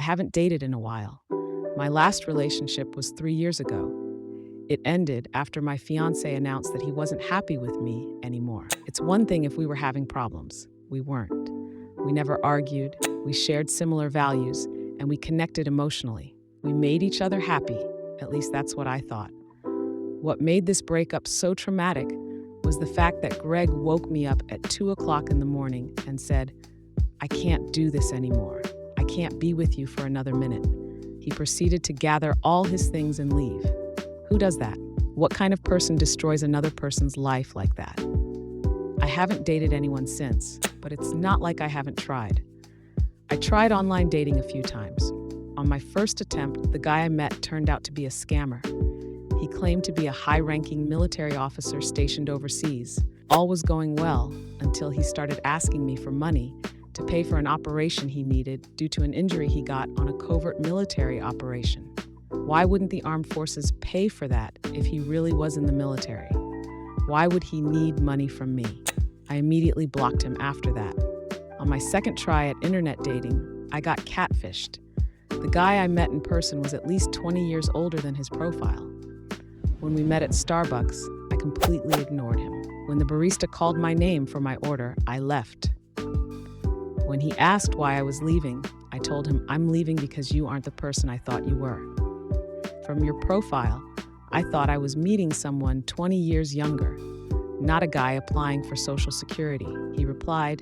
I haven't dated in a while. My last relationship was 3 years ago. It ended after my fiancé announced that he wasn't happy with me anymore. It's one thing if we were having problems. We weren't. We never argued, we shared similar values, and we connected emotionally. We made each other happy, at least that's what I thought. What made this breakup so traumatic was the fact that Greg woke me up at 2 o'clock in the morning and said, "I can't do this anymore. I can't be with you for another minute." He proceeded to gather all his things and leave. Who does that? What kind of person destroys another person's life like that? I haven't dated anyone since, but it's not like I haven't tried. I tried online dating a few times. On my first attempt, the guy I met turned out to be a scammer. He claimed to be a high-ranking military officer stationed overseas. All was going well until he started asking me for money to pay for an operation he needed due to an injury he got on a covert military operation. Why wouldn't the armed forces pay for that if he really was in the military? Why would he need money from me? I immediately blocked him after that. On my second try at internet dating, I got catfished. The guy I met in person was at least 20 years older than his profile. When we met at Starbucks, I completely ignored him. When the barista called my name for my order, I left. When he asked why I was leaving, I told him, "I'm leaving because you aren't the person I thought you were. From your profile, I thought I was meeting someone 20 years younger, not a guy applying for Social Security." He replied,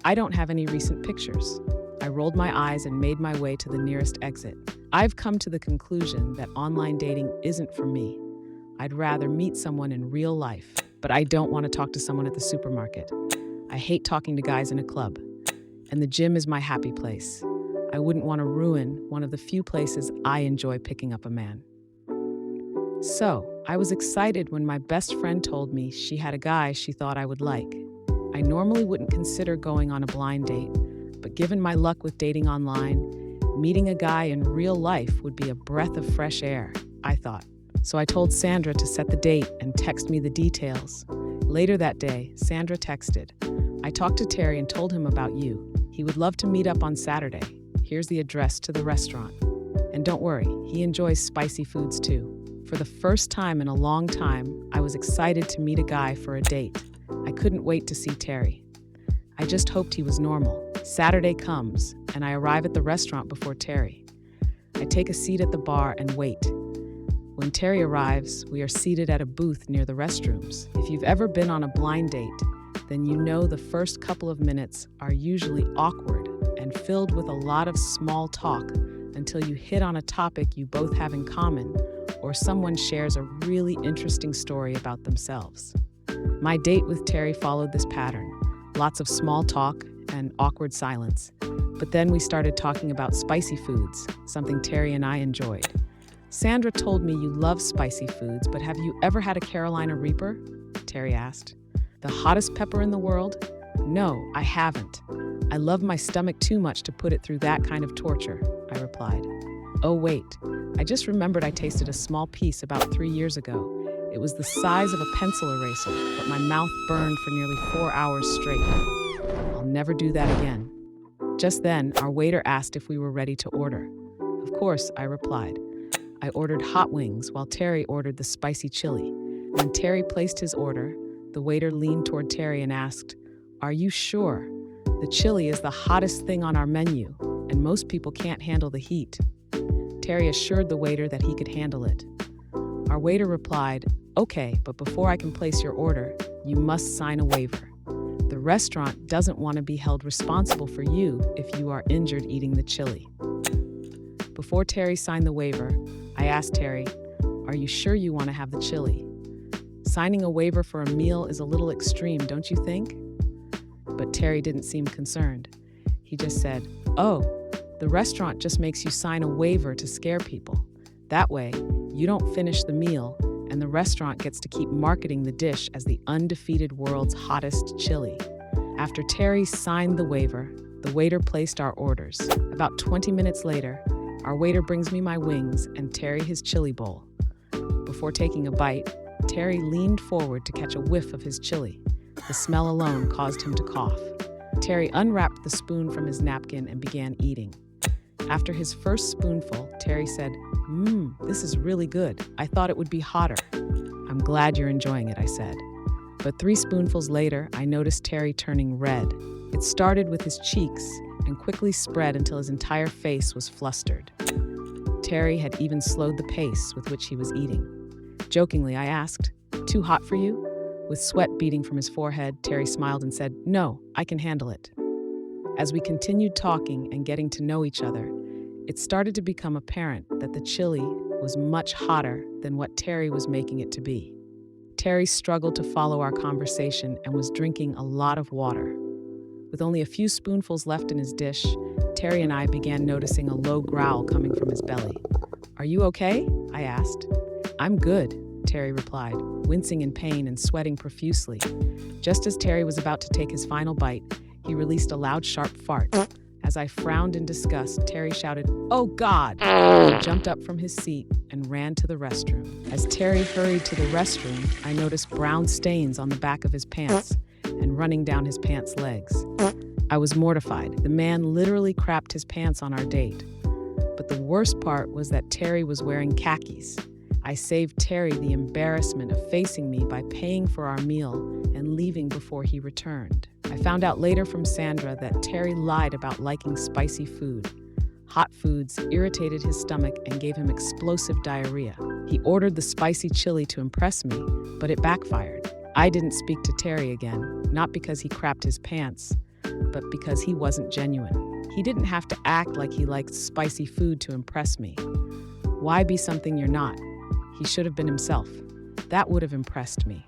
"I don't have any recent pictures." I rolled my eyes and made my way to the nearest exit. I've come to the conclusion that online dating isn't for me. I'd rather meet someone in real life, but I don't want to talk to someone at the supermarket. I hate talking to guys in a club, and the gym is my happy place. I wouldn't want to ruin one of the few places I enjoy picking up a man. So, I was excited when my best friend told me she had a guy she thought I would like. I normally wouldn't consider going on a blind date, but given my luck with dating online, meeting a guy in real life would be a breath of fresh air, I thought. So I told Sandra to set the date and text me the details. Later that day, Sandra texted, "I talked to Terry and told him about you. He would love to meet up on Saturday. Here's the address to the restaurant. And don't worry, he enjoys spicy foods too." For the first time in a long time, I was excited to meet a guy for a date. I couldn't wait to see Terry. I just hoped he was normal. Saturday comes, and I arrive at the restaurant before Terry. I take a seat at the bar and wait. When Terry arrives, we are seated at a booth near the restrooms. If you've ever been on a blind date, then you know the first couple of minutes are usually awkward and filled with a lot of small talk until you hit on a topic you both have in common or someone shares a really interesting story about themselves. My date with Terry followed this pattern. Lots of small talk and awkward silence. But then we started talking about spicy foods, something Terry and I enjoyed. "Sandra told me you love spicy foods, but have you ever had a Carolina Reaper?" Terry asked. "The hottest pepper in the world?" "No, I haven't. I love my stomach too much to put it through that kind of torture," I replied. "Oh wait, I just remembered I tasted a small piece about 3 years ago. It was the size of a pencil eraser, but my mouth burned for nearly 4 hours straight. I'll never do that again." Just then, our waiter asked if we were ready to order. "Of course," I replied. I ordered hot wings while Terry ordered the spicy chili. When Terry placed his order, the waiter leaned toward Terry and asked, "Are you sure? The chili is the hottest thing on our menu, and most people can't handle the heat." Terry assured the waiter that he could handle it. Our waiter replied, "Okay, but before I can place your order, you must sign a waiver. The restaurant doesn't want to be held responsible for you if you are injured eating the chili." Before Terry signed the waiver, I asked Terry, "Are you sure you want to have the chili? Signing a waiver for a meal is a little extreme, don't you think?" But Terry didn't seem concerned. He just said, "Oh, the restaurant just makes you sign a waiver to scare people. That way, you don't finish the meal, and the restaurant gets to keep marketing the dish as the undefeated world's hottest chili." After Terry signed the waiver, the waiter placed our orders. About 20 minutes later, our waiter brings me my wings and Terry his chili bowl. Before taking a bite, Terry leaned forward to catch a whiff of his chili. The smell alone caused him to cough. Terry unwrapped the spoon from his napkin and began eating. After his first spoonful, Terry said, this is really good. I thought it would be hotter. I'm glad you're enjoying it, I said. But 3 spoonfuls later, I noticed Terry turning red. It started with his cheeks and quickly spread until his entire face was flustered. Terry had even slowed the pace with which he was eating. Jokingly, I asked, "Too hot for you?" With sweat beading from his forehead, Terry smiled and said, "No, I can handle it." As we continued talking and getting to know each other, it started to become apparent that the chili was much hotter than what Terry was making it to be. Terry struggled to follow our conversation and was drinking a lot of water. With only a few spoonfuls left in his dish, Terry and I began noticing a low growl coming from his belly. "Are you okay?" I asked. "I'm good," Terry replied, wincing in pain and sweating profusely. Just as Terry was about to take his final bite, he released a loud, sharp fart. As I frowned in disgust, Terry shouted, "Oh, God!" He jumped up from his seat and ran to the restroom. As Terry hurried to the restroom, I noticed brown stains on the back of his pants and running down his pants legs. I was mortified. The man literally crapped his pants on our date. But the worst part was that Terry was wearing khakis. I saved Terry the embarrassment of facing me by paying for our meal and leaving before he returned. I found out later from Sandra that Terry lied about liking spicy food. Hot foods irritated his stomach and gave him explosive diarrhea. He ordered the spicy chili to impress me, but it backfired. I didn't speak to Terry again, not because he crapped his pants, but because he wasn't genuine. He didn't have to act like he liked spicy food to impress me. Why be something you're not? He should have been himself. That would have impressed me.